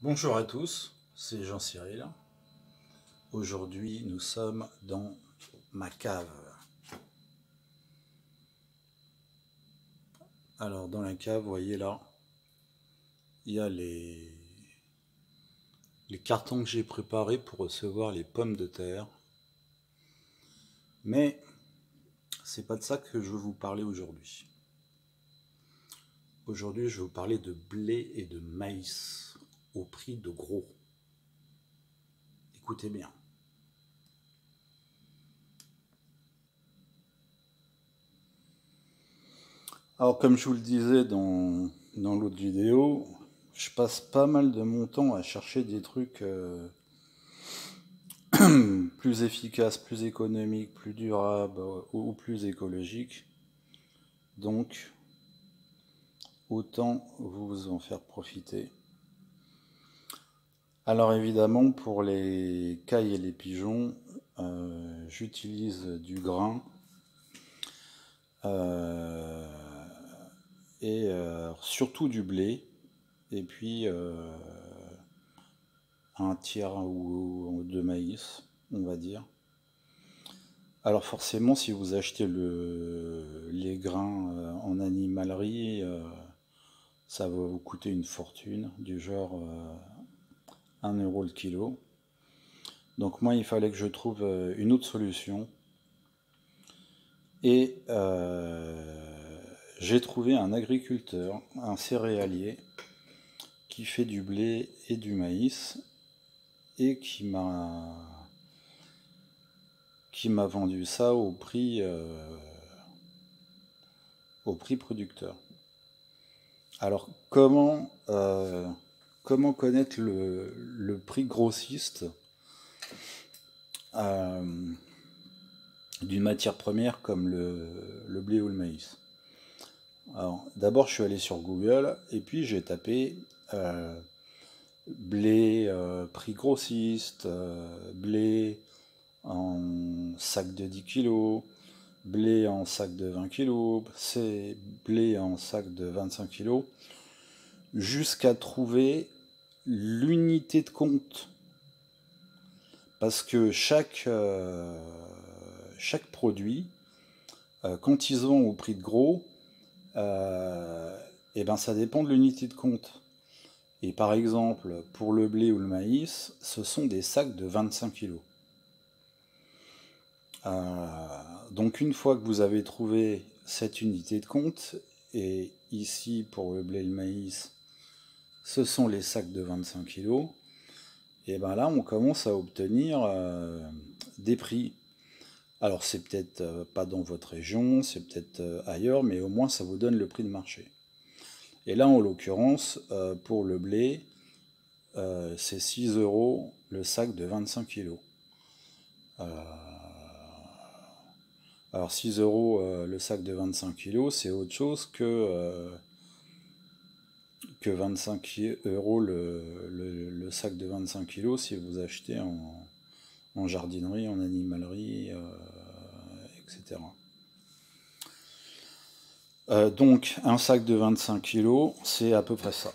Bonjour à tous, c'est Jean-Cyril. Aujourd'hui, nous sommes dans ma cave. Alors, dans la cave, vous voyez là, il y a les cartons que j'ai préparés pour recevoir les pommes de terre. Mais c'est pas de ça que je veux vous parler aujourd'hui. Aujourd'hui, je vais vous parler de blé et de maïs au prix de gros. Écoutez bien. Alors, comme je vous le disais dans l'autre vidéo, je passe pas mal de mon temps à chercher des trucs plus efficaces, plus économiques, plus durables ou plus écologiques. Donc, autant vous en faire profiter. Alors évidemment, pour les cailles et les pigeons, j'utilise du grain euh, et surtout du blé. Et puis un tiers ou de maïs, on va dire. Alors forcément, si vous achetez les grains en animalerie, ça va vous coûter une fortune, du genre 1 € le kilo. Donc moi, il fallait que je trouve une autre solution. Et j'ai trouvé un agriculteur, un céréalier, qui fait du blé et du maïs, et qui m'a vendu ça au prix producteur. Alors, comment connaître le prix grossiste euh, d'une matière première comme le blé ou le maïs? Alors, d'abord, je suis allé sur Google et puis j'ai tapé euh, blé prix grossiste, blé en sac de 10 kilos, blé en sac de 20 kilos, c'est blé en sac de 25 kilos, jusqu'à trouver l'unité de compte. Parce que chaque produit, quand ils vont au prix de gros, et ben ça dépend de l'unité de compte. Et par exemple, pour le blé ou le maïs, ce sont des sacs de 25 kilos. Donc une fois que vous avez trouvé cette unité de compte, et ici pour le blé et le maïs, ce sont les sacs de 25 kilos, et ben là on commence à obtenir des prix. Alors c'est peut-être pas dans votre région, c'est peut-être ailleurs, mais au moins ça vous donne le prix de marché. Et là en l'occurrence, pour le blé, c'est 6 € le sac de 25 kilos. Alors 6 € le sac de 25 kilos, c'est autre chose que 25 € le sac de 25 kilos si vous achetez en jardinerie, en animalerie, etc. Donc un sac de 25 kilos, c'est à peu près ça.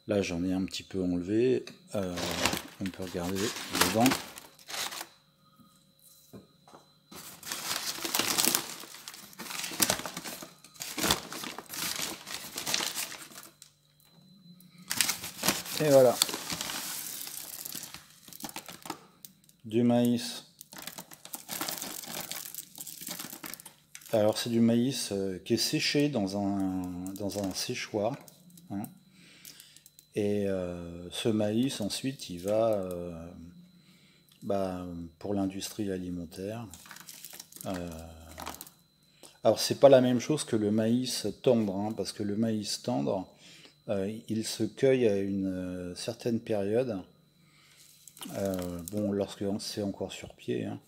Là j'en ai un petit peu enlevé, on peut regarder dedans. Et voilà, du maïs. Alors c'est du maïs qui est séché dans un séchoir, hein. Et ce maïs ensuite il va pour l'industrie alimentaire. Alors c'est pas la même chose que le maïs tendre, hein, parce que le maïs tendre, il se cueille à une certaine période. Bon, lorsque c'est encore sur pied, hein,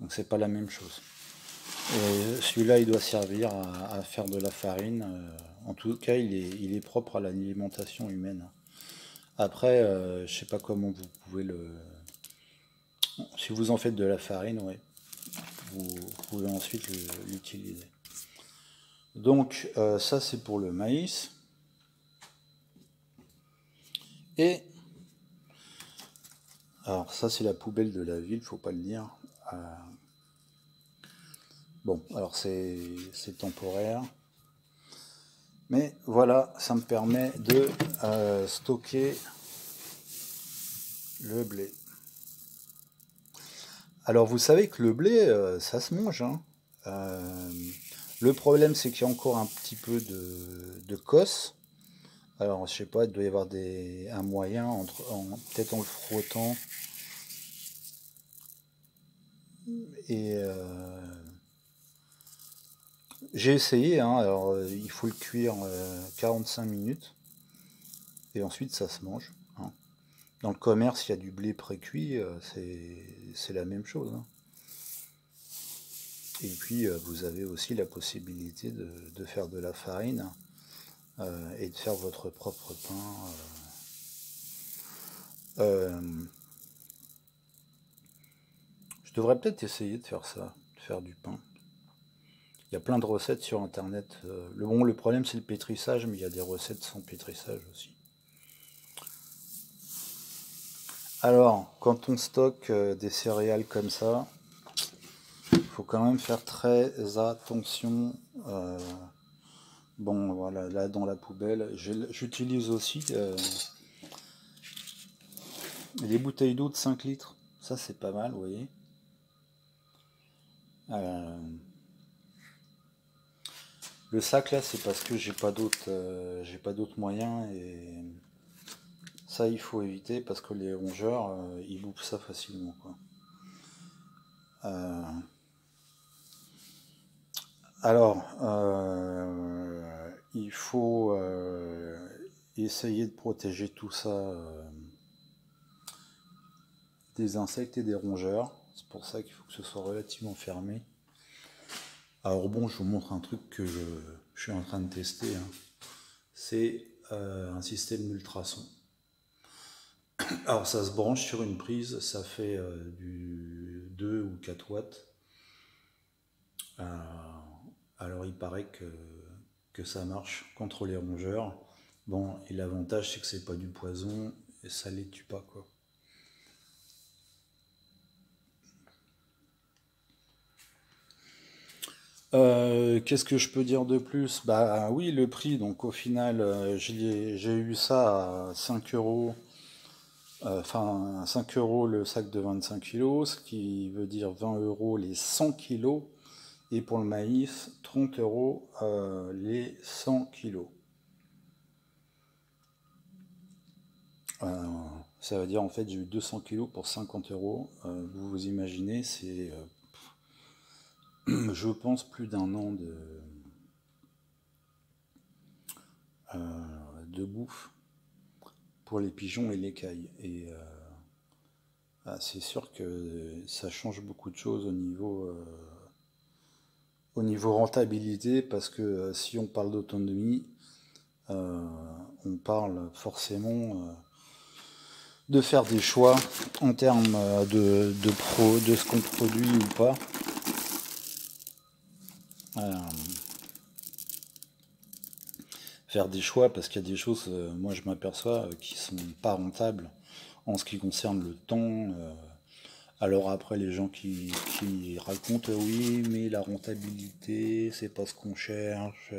donc c'est pas la même chose. Et celui-là, il doit servir à faire de la farine. En tout cas, il est propre à l'alimentation humaine. Après, je sais pas comment vous pouvez le. Si vous en faites de la farine, ouais, vous pouvez ensuite l'utiliser. Donc, ça c'est pour le maïs. Et alors ça c'est la poubelle de la ville, faut pas le dire. Euh, bon, alors c'est temporaire. Mais voilà, ça me permet de stocker le blé. Alors vous savez que le blé, ça se mange, hein. Euh, le problème c'est qu'il y a encore un petit peu de cosse. Alors je sais pas, il doit y avoir un moyen, peut-être en le frottant. Et j'ai essayé, hein, alors il faut le cuire 45 minutes. Et ensuite ça se mange, hein. Dans le commerce, il y a du blé pré-cuit, c'est la même chose, hein. Et puis vous avez aussi la possibilité de faire de la farine et de faire votre propre pain. Euh, je devrais peut-être essayer de faire ça, de faire du pain. Il y a plein de recettes sur internet. Le problème c'est le pétrissage, mais il y a des recettes sans pétrissage aussi. Alors, quand on stocke des céréales comme ça, il faut quand même faire très attention. Bon, voilà, là dans la poubelle, j'utilise aussi les bouteilles d'eau de 5 litres. Ça, c'est pas mal, vous voyez. Euh, le sac là, c'est parce que j'ai pas d'autres moyens et ça, il faut éviter parce que les rongeurs, ils bouffent ça facilement, quoi. Euh, il faut essayer de protéger tout ça des insectes et des rongeurs. C'est pour ça qu'il faut que ce soit relativement fermé. Alors bon, je vous montre un truc que je suis en train de tester, hein. C'est un système d'ultrasons. Alors ça se branche sur une prise, ça fait du 2 ou 4 watts. Euh, alors il paraît que ça marche contre les rongeurs. Bon, et l'avantage c'est que c'est pas du poison et ça les tue pas, quoi. Qu'est-ce que je peux dire de plus? Bah oui, le prix, donc au final, j'ai eu ça à 5 euros, enfin 5 euros le sac de 25 kilos, ce qui veut dire 20 euros les 100 kilos, et pour le maïs, 30 euros les 100 kilos. Euh, Ça veut dire en fait j'ai eu 200 kilos pour 50 euros. Vous vous imaginez, c'est je pense plus d'un an de bouffe pour les pigeons et les cailles. Et c'est sûr que ça change beaucoup de choses au niveau rentabilité, parce que si on parle d'autonomie, euh, on parle forcément de faire des choix en termes de ce qu'on produit ou pas. Euh, Faire des choix parce qu'il y a des choses, moi je m'aperçois, qui sont pas rentables en ce qui concerne le temps. Alors après, les gens qui racontent, oui, mais la rentabilité, c'est pas ce qu'on cherche.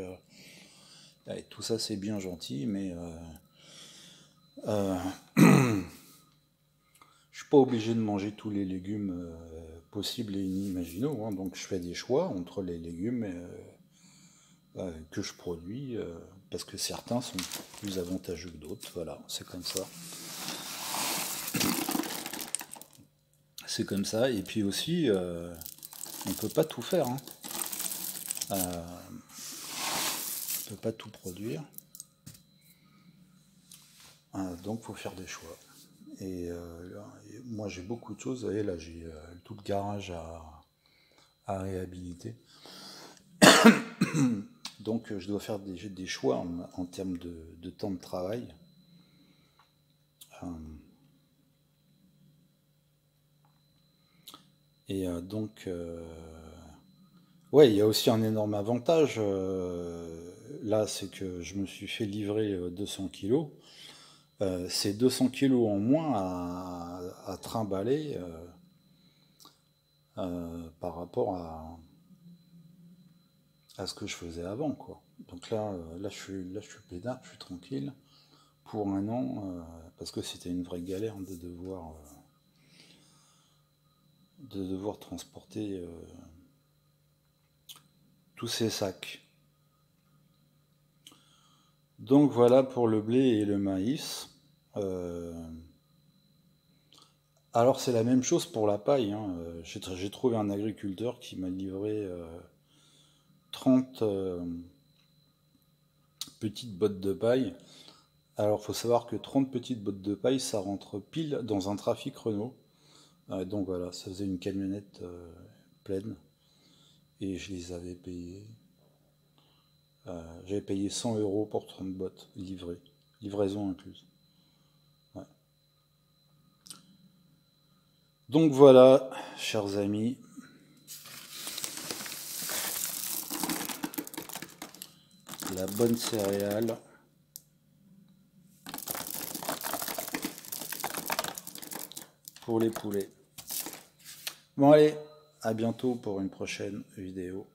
Et tout ça, c'est bien gentil, mais euh, je suis pas obligé de manger tous les légumes possibles et inimaginables, hein. Donc je fais des choix entre les légumes que je produis, parce que certains sont plus avantageux que d'autres. Voilà, c'est comme ça. C'est comme ça. Et puis aussi, on peut pas tout faire, hein. On peut pas tout produire. Donc faut faire des choix. Et moi j'ai beaucoup de choses. Vous voyez là, j'ai tout le garage à réhabiliter. Donc je dois faire des choix en termes de temps de travail. Euh, et donc, ouais, il y a aussi un énorme avantage. Là, c'est que je me suis fait livrer 200 kilos. c'est 200 kilos en moins à trimballer par rapport à ce que je faisais avant, quoi. Donc là, je suis peinard, je suis tranquille pour un an, parce que c'était une vraie galère de devoir transporter tous ces sacs. Donc voilà pour le blé et le maïs. Euh, alors c'est la même chose pour la paille, hein. J'ai trouvé un agriculteur qui m'a livré 30 petites bottes de paille. Alors faut savoir que 30 petites bottes de paille, ça rentre pile dans un trafic Renault. Donc voilà, ça faisait une camionnette pleine. Et je les avais payées. J'avais payé 100 euros pour 30 bottes livrées. Livraison incluse. Ouais. Donc voilà, chers amis, la bonne céréale pour les poulets. Bon allez, à bientôt pour une prochaine vidéo.